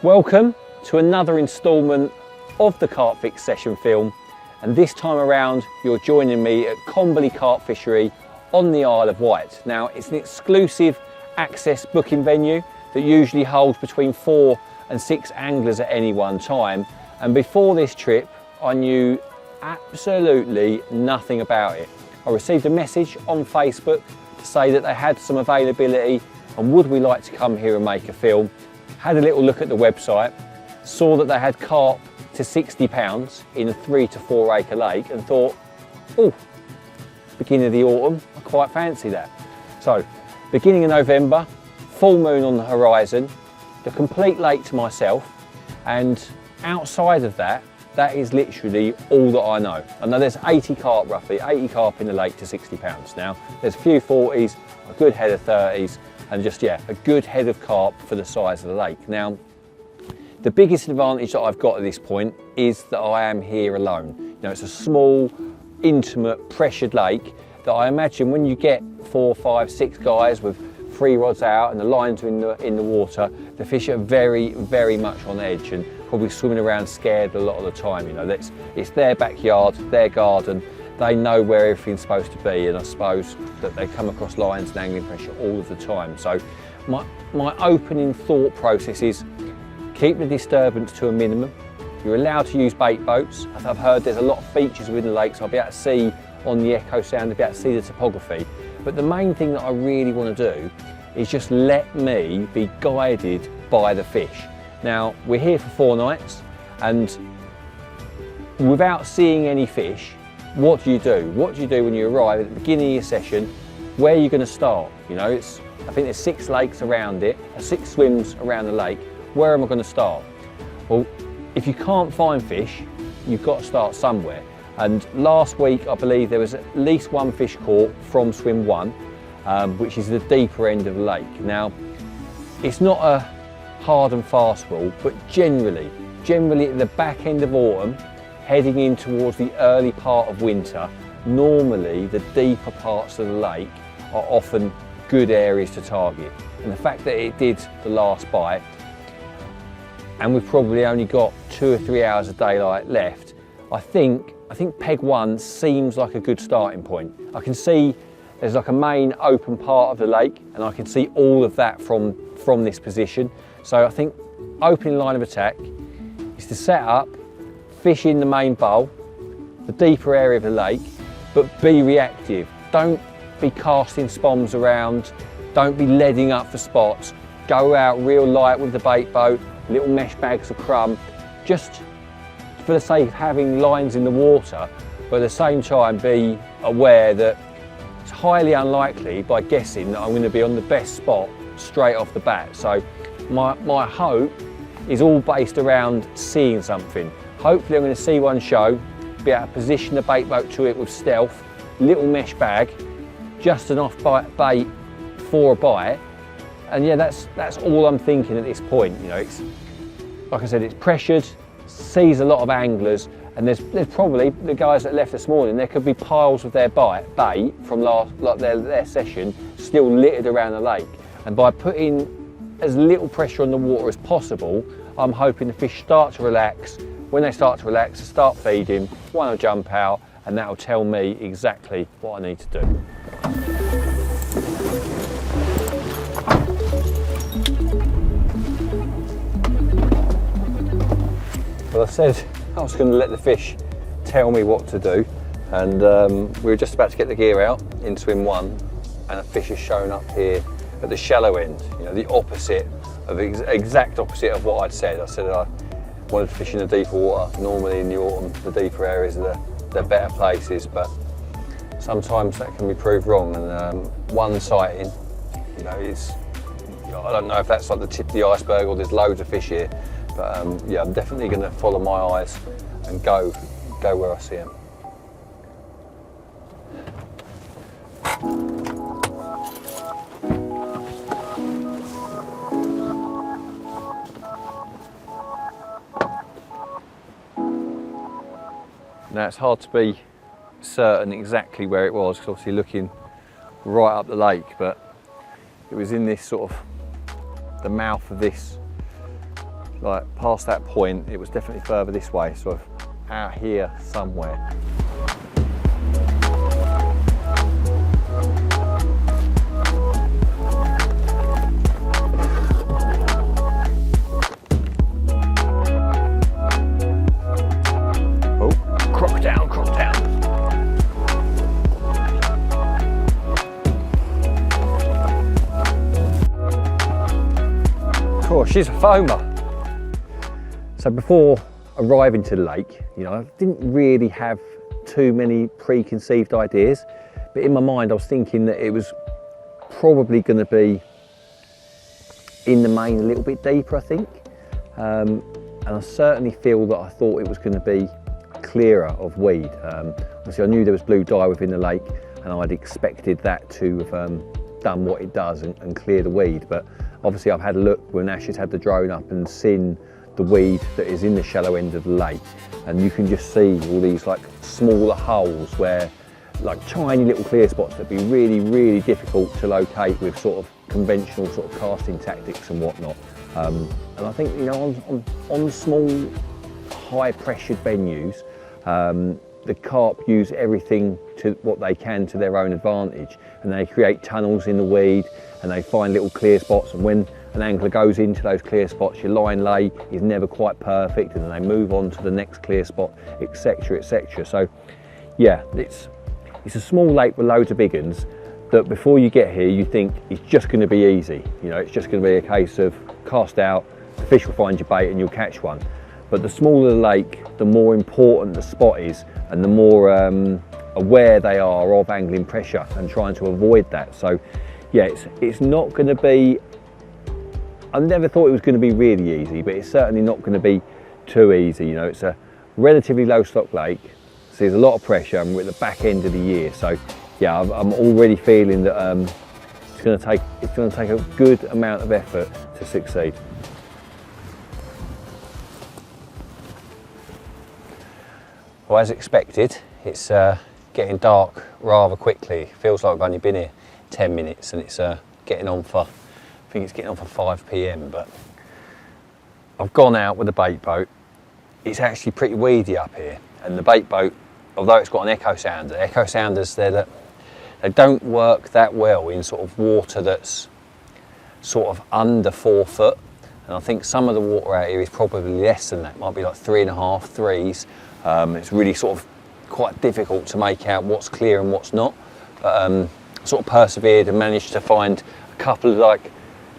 Welcome to another instalment of the Carp Fix session film, and this time around you're joining me at Combley Carp Fishery on the Isle of Wight. Now it's an exclusive access booking venue that usually holds between 4 and 6 anglers at any one time, and before this trip I knew absolutely nothing about it. I received a message on Facebook to say that they had some availability and would we like to come here and make a film. Had a little look at the website, saw that they had carp to £60 in a 3 to 4 acre lake and thought, oh, beginning of the autumn, I quite fancy that. So, beginning of November, full moon on the horizon, the complete lake to myself, and outside of that, that is literally all that I know. I know there's 80 carp roughly, 80 carp in the lake to £60. Now, there's a few 40s, a good head of 30s, and just, yeah, a good head of carp for the size of the lake. Now, the biggest advantage that I've got at this point is that I am here alone. You know, it's a small, intimate, pressured lake that I imagine when you get 4, 5, 6 guys with 3 rods out and the lines are in the water, the fish are very, very much on edge and probably swimming around scared a lot of the time. You know, it's their backyard, their garden. They know where everything's supposed to be, and I suppose that they come across lines and angling pressure all of the time. So my opening thought process is keep the disturbance to a minimum. You're allowed to use bait boats. As I've heard, there's a lot of features within the lake, so I'll be able to see on the echo sound, I'll be able to see the topography. But the main thing that I really want to do is just let me be guided by the fish. Now, we're here for 4 nights, and without seeing any fish, what do you do? What do you do when you arrive at the beginning of your session? Where are you going to start? You know, I think there's 6 lakes around it, 6 swims around the lake. Where am I going to start? Well, if you can't find fish, you've got to start somewhere. And last week, I believe there was at least 1 fish caught from swim 1, which is the deeper end of the lake. Now, it's not a hard and fast rule, but generally at the back end of autumn, heading in towards the early part of winter, normally the deeper parts of the lake are often good areas to target. And the fact that it did the last bite, and we've probably only got 2 or 3 hours of daylight left, I think peg 1 seems like a good starting point. I can see there's like a main open part of the lake, and I can see all of that from this position. So I think opening line of attack is to set up, fish in the main bowl, the deeper area of the lake, but be reactive. Don't be casting spoms around, don't be leading up for spots. Go out real light with the bait boat, little mesh bags of crumb, just for the sake of having lines in the water, but at the same time be aware that it's highly unlikely by guessing that I'm going to be on the best spot straight off the bat. So my hope is all based around seeing something. Hopefully I'm going to see one show, be able to position the bait boat to it with stealth, little mesh bag, just enough bait for a bite, and yeah, that's all I'm thinking at this point. You know, it's like I said, it's pressured, sees a lot of anglers, and there's probably the guys that left this morning. There could be piles of their bait from their session still littered around the lake, and by putting as little pressure on the water as possible, I'm hoping the fish start to relax. When they start to relax, start feeding, one will jump out, and that will tell me exactly what I need to do. Well, I said I was going to let the fish tell me what to do, and we were just about to get the gear out in swim 1, and a fish has shown up here at the shallow end, you know, the opposite of exact opposite of what I'd said. I said I wanted to fish in the deeper water. Normally in the autumn, the deeper areas are the better places, but sometimes that can be proved wrong. And one sighting, you know, I don't know if that's like the tip of the iceberg or there's loads of fish here, but yeah, I'm definitely going to follow my eyes and go where I see them. Now it's hard to be certain exactly where it was, because obviously looking right up the lake, but it was in this sort of the mouth of this like past that point, it was definitely further this way, sort of out here somewhere. Oh, croc down, croc down. Cool, she's a foamer. So before arriving to the lake, you know, I didn't really have too many preconceived ideas, but in my mind I was thinking that it was probably going to be in the main a little bit deeper, I think, and I certainly feel that I thought it was going to be clearer of weed. Obviously I knew there was blue dye within the lake, and I'd expected that to have done what it does and clear the weed, but obviously I've had a look when Ash has had the drone up and seen the weed that is in the shallow end of the lake, and you can just see all these like smaller holes where like tiny little clear spots that'd be really, really difficult to locate with sort of conventional sort of casting tactics and whatnot. And I think, you know, on small high pressured venues, the carp use everything to what they can to their own advantage, and they create tunnels in the weed and they find little clear spots, and when an angler goes into those clear spots, your line lay is never quite perfect, and then they move on to the next clear spot, etc, etc. So yeah, it's a small lake with loads of big uns that before you get here you think it's just going to be easy, you know, it's just going to be a case of cast out, the fish will find your bait and you'll catch one. But the smaller the lake, the more important the spot is, and the more aware they are of angling pressure and trying to avoid that. So yeah, it's not going to be, I never thought it was going to be really easy, but it's certainly not going to be too easy. You know, it's a relatively low stock lake, so there's a lot of pressure, and we're at the back end of the year. So yeah, I'm already feeling that it's going to take a good amount of effort to succeed. Well, as expected, it's getting dark rather quickly. It feels like I've only been here 10 minutes, and it's getting on for, I think it's getting on for 5 PM, but I've gone out with the bait boat. It's actually pretty weedy up here, and the bait boat, although it's got an echo sounders they don't work that well in sort of water that's sort of under 4 foot, and I think some of the water out here is probably less than that, might be like 3.5, 3s. It's really sort of quite difficult to make out what's clear and what's not, but sort of persevered and managed to find a couple of like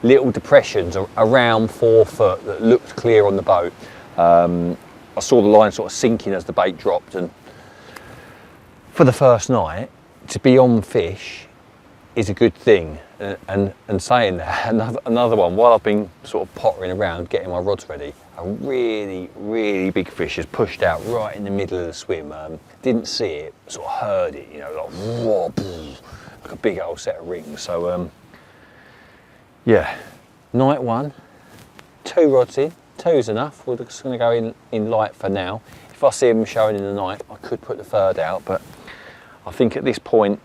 little depressions around 4 foot that looked clear on the boat. I saw the line sort of sinking as the bait dropped, and for the first night to be on fish is a good thing. And saying that, another one, while I've been sort of pottering around getting my rods ready, a really, really big fish has pushed out right in the middle of the swim. Didn't see it, sort of heard it, you know, like whoa, like a big old set of rings. So yeah, night one, 2 rods in, 2's enough. We're just going to go in light for now. If I see them showing in the night, I could put the 3rd out, but I think at this point,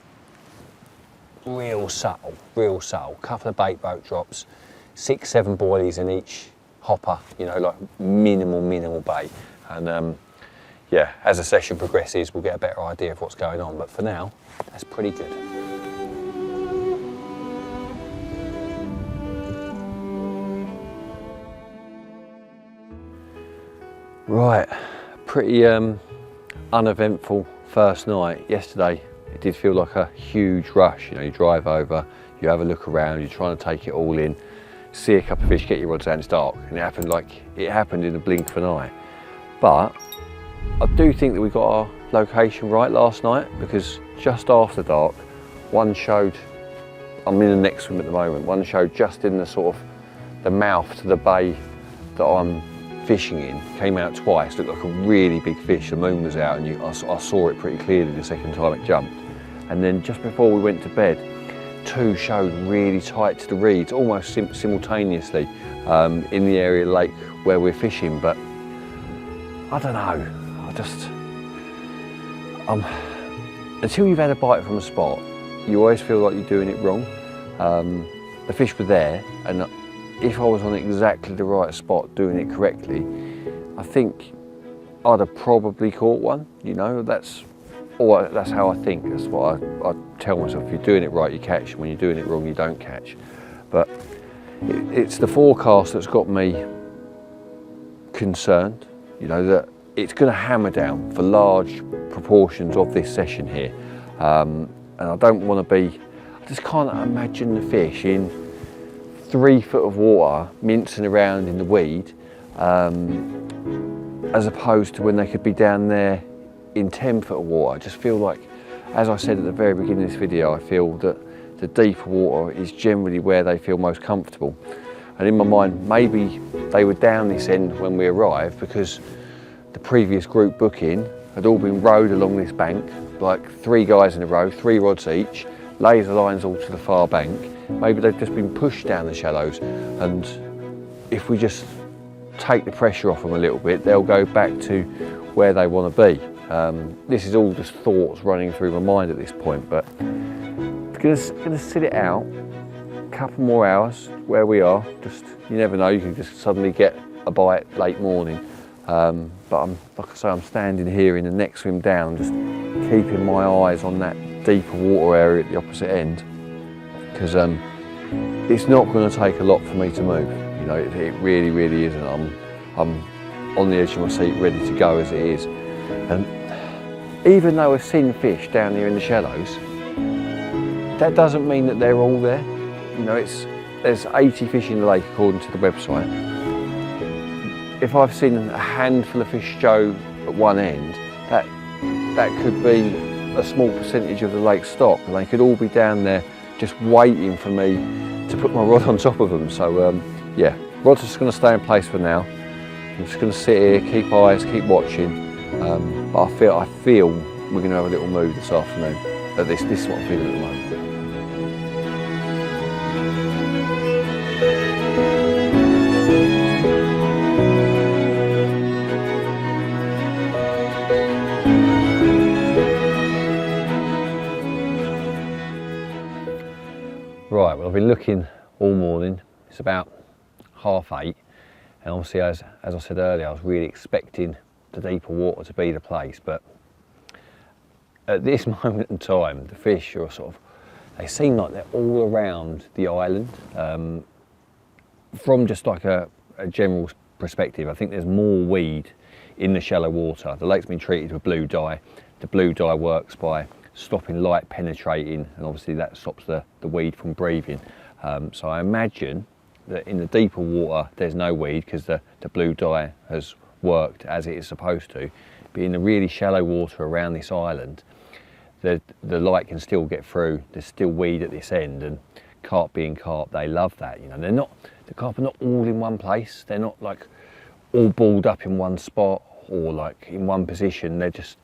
real subtle, couple of bait boat drops, 6, 7 boilies in each hopper, you know, like minimal bait. And yeah, as the session progresses, we'll get a better idea of what's going on, but for now, that's pretty good. Right, pretty uneventful first night. Yesterday, it did feel like a huge rush. You know, you drive over, you have a look around, you're trying to take it all in, see a couple of fish, get your rods out, and it's dark. And it happened in the blink of an eye. But I do think that we got our location right last night, because just after dark, one showed, I'm in the next swim at the moment, one showed just in the sort of the mouth to the bay that I'm fishing in, came out twice, looked like a really big fish. The moon was out, and I saw it pretty clearly the second time it jumped. And then just before we went to bed, 2 showed really tight to the reeds, almost simultaneously in the area of the lake where we're fishing. But I don't know, I just until you've had a bite from a spot, you always feel like you're doing it wrong. The fish were there, and if I was on exactly the right spot doing it correctly, I think I'd have probably caught one, you know. That's how I think. That's what I tell myself. If you're doing it right, you catch. When you're doing it wrong, you don't catch. But it's the forecast that's got me concerned, you know, that it's going to hammer down for large proportions of this session here. And I don't want to be, I just can't imagine the fish in 3 foot of water mincing around in the weed, as opposed to when they could be down there in 10 foot of water. I just feel like, as I said at the very beginning of this video, I feel that the deeper water is generally where they feel most comfortable. And in my mind, maybe they were down this end when we arrived because the previous group booking had all been rowed along this bank, like 3 guys in a row, 3 rods each, laser lines all to the far bank. Maybe they've just been pushed down the shallows, and if we just take the pressure off them a little bit, they'll go back to where they want to be. This is all just thoughts running through my mind at this point, but I'm gonna sit it out a couple more hours where we are. Just, you never know, you can just suddenly get a bite late morning. But like I say, I'm standing here in the next swim down, just keeping my eyes on that deeper water area at the opposite end, because it's not going to take a lot for me to move. You know, it really isn't. I'm on the edge of my seat, ready to go as it is. And even though I've seen fish down here in the shallows, that doesn't mean that they're all there. You know, there's 80 fish in the lake according to the website. If I've seen a handful of fish show at one end, that could be a small percentage of the lake stock, and they could all be down there just waiting for me to put my rod on top of them. So yeah, rod's just going to stay in place for now. I'm just going to sit here, keep eyes, keep watching. But I feel we're going to have a little move this afternoon. This is what I'm feeling at the moment. Right, well, I've been looking all morning. It's about 8:30, and obviously, as I said earlier, I was really expecting the deeper water to be the place, but at this moment in time, the fish are they seem like they're all around the island. From just like a general perspective, I think there's more weed in the shallow water. The lake's been treated with blue dye. The blue dye works by stopping light penetrating, and obviously that stops the weed from breathing. So I imagine that in the deeper water there's no weed because the blue dye has worked as it is supposed to. But in the really shallow water around this island, the light can still get through. There's still weed at this end, and carp being carp, they love that. You know, the carp are not all in one place. They're not like all balled up in one spot or like in one position. They're just,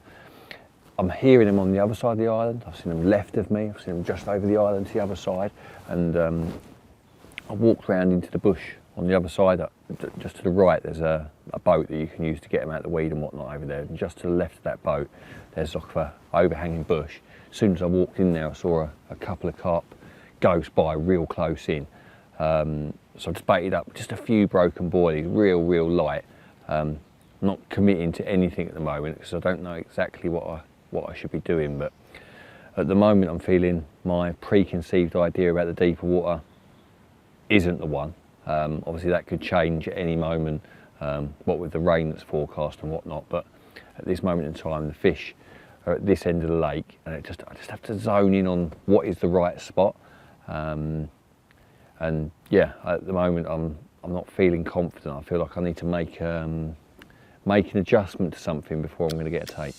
I'm hearing them on the other side of the island. I've seen them left of me. I've seen them just over the island to the other side. And I walked round into the bush on the other side. Just to the right, there's a boat that you can use to get them out of the weed and whatnot over there. And just to the left of that boat, there's like an overhanging bush. As soon as I walked in there, I saw a couple of carp ghost by real close in. So I just baited up just a few broken boilies, real light. Not committing to anything at the moment because I don't know exactly what I should be doing, but at the moment I'm feeling my preconceived idea about the deeper water isn't the one. Obviously that could change at any moment, what with the rain that's forecast and whatnot, but at this moment in time the fish are at this end of the lake, and I just have to zone in on what is the right spot. And yeah, at the moment I'm not feeling confident. I feel like I need to make an adjustment to something before I'm going to get a take.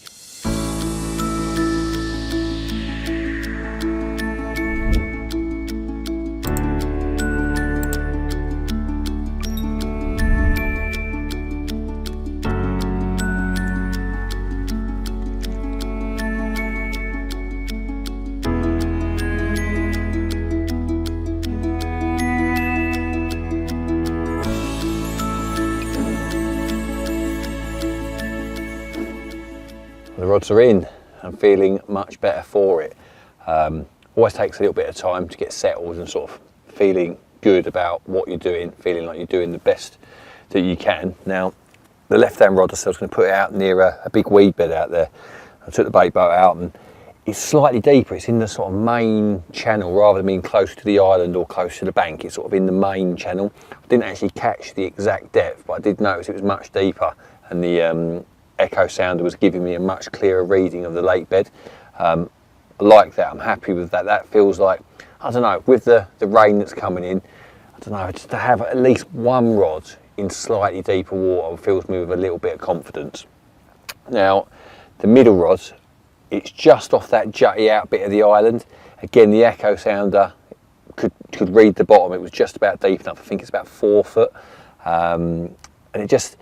The rods are in. I'm feeling much better for it. Always takes a little bit of time to get settled and sort of feeling good about what you're doing, feeling like you're doing the best that you can. Now, the left-hand rod, I said I was going to put it out near a big weed bed out there. I took the bait boat out and it's slightly deeper. It's in the sort of main channel rather than being close to the island or close to the bank. It's sort of in the main channel. I didn't actually catch the exact depth, but I did notice it was much deeper, and the echo sounder was giving me a much clearer reading of the lake bed. I like that. I'm happy with that. That feels like, I don't know, with the rain that's coming in, I don't know, just to have at least one rod in slightly deeper water fills me with a little bit of confidence. Now, the middle rod, it's just off that jutty out bit of the island. Again, the echo sounder could read the bottom. It was just about deep enough. I think it's about 4 foot. And it just,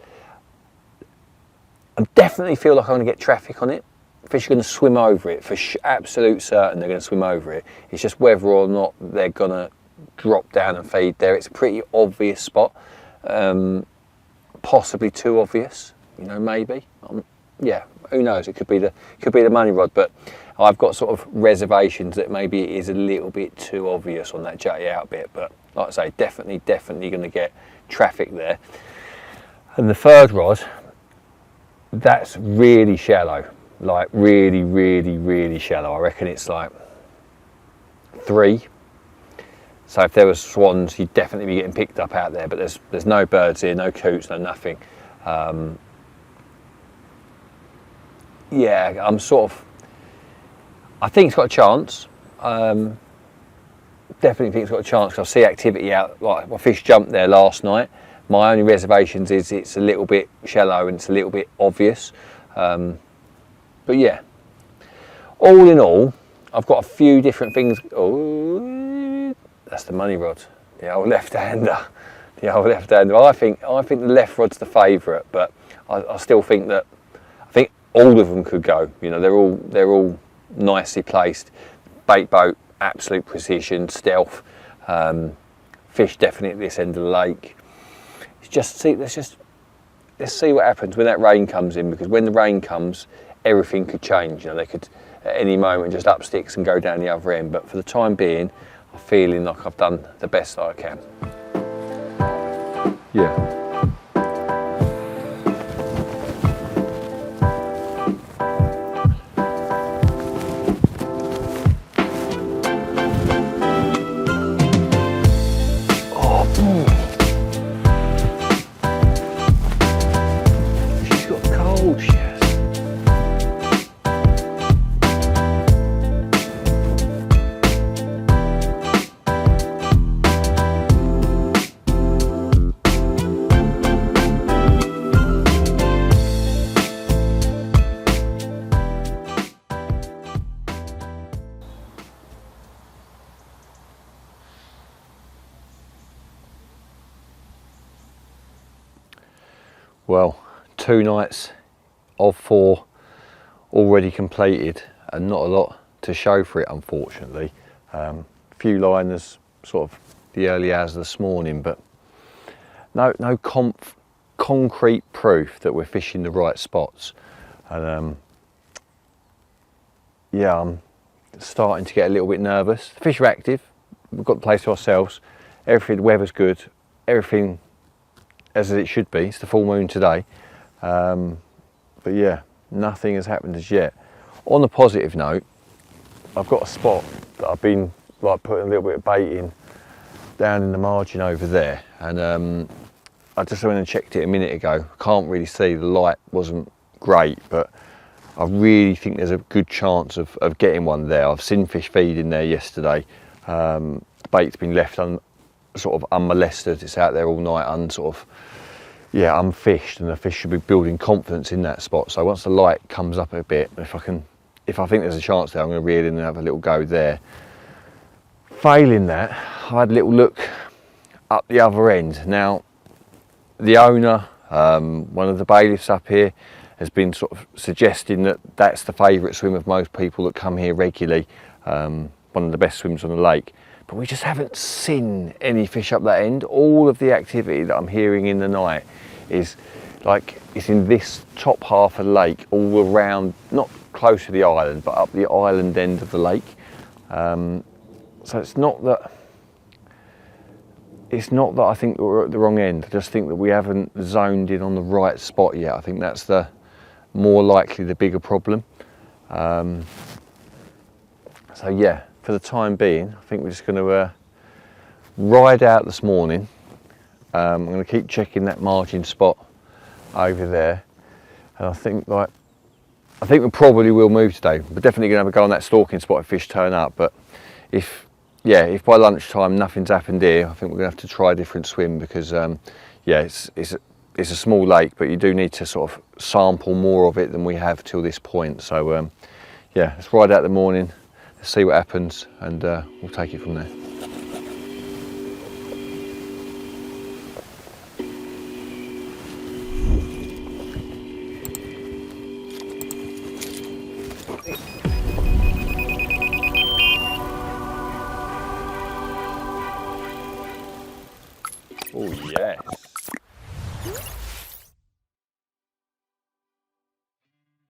I definitely feel like I'm going to get traffic on it. Fish are going to swim over it, for absolute certain they're going to swim over it. It's just whether or not they're going to drop down and feed there. It's a pretty obvious spot, possibly too obvious, you know, maybe. Yeah, who knows? It could be the money rod, but I've got sort of reservations that maybe it is a little bit too obvious on that jutty out bit. But like I say, definitely going to get traffic there. And the third rod, that's really shallow, like really shallow. I reckon it's like 3. So if there was swans, you'd definitely be getting picked up out there. But there's no birds here, no coots, no nothing. Yeah, I'm sort of, I think it's got a chance. Definitely think it's got a chance because I see activity out, like my fish jumped there last night. My only reservations is it's a little bit shallow and it's a little bit obvious. But yeah, all in all, I've got a few different things. Oh, that's the money rod, the old left-hander. The old left-hander. I think the left rod's the favourite, but I still think that, all of them could go. You know, they're all nicely placed. Bait boat, absolute precision, stealth. Fish definitely at this end of the lake. Let's see what happens when that rain comes in, because when the rain comes, everything could change. You know, they could at any moment just up sticks and go down the other end. But for the time being, I'm feeling like I've done the best that I can. Yeah. Well, 2 nights of 4 already completed and not a lot to show for it, unfortunately. A few liners sort of the early hours of this morning, but no concrete proof that we're fishing the right spots. And yeah, I'm starting to get a little bit nervous. The fish are active, we've got the place to ourselves, everything, the weather's good, everything as it should be. It's the full moon today, but yeah, nothing has happened as yet. On a positive note, I've got a spot that I've been like putting a little bit of bait in down in the margin over there, and I just went and checked it a minute ago. Can't really see, the light wasn't great, but I really think there's a good chance of getting one there. I've seen fish feeding there yesterday. The bait's been left sort of unmolested. It's out there all night unfished, and the fish should be building confidence in that spot. So once the light comes up a bit, if I think there's a chance there, I'm going to reel in and have a little go there. Failing that, I had a little look up the other end. Now, the owner, one of the bailiffs up here, has been sort of suggesting that that's the favourite swim of most people that come here regularly. One of the best swims on the lake. But we just haven't seen any fish up that end. All of the activity that I'm hearing in the night is like, it's in this top half of the lake, all around, not close to the island, but up the island end of the lake. So it's not that, it's not that I think that we're at the wrong end. I just think that we haven't zoned in on the right spot yet. I think that's the more likely the bigger problem. So yeah, for the time being, I think we're just going to ride out this morning. I'm going to keep checking that margin spot over there, and I think we probably will move today. We're definitely going to have a go on that stalking spot if fish turn up. But if by lunchtime nothing's happened here, I think we're going to have to try a different swim, because yeah, it's a small lake, but you do need to sort of sample more of it than we have till this point. So yeah, let's ride out the morning, let's see what happens, and we'll take it from there. Oh yes.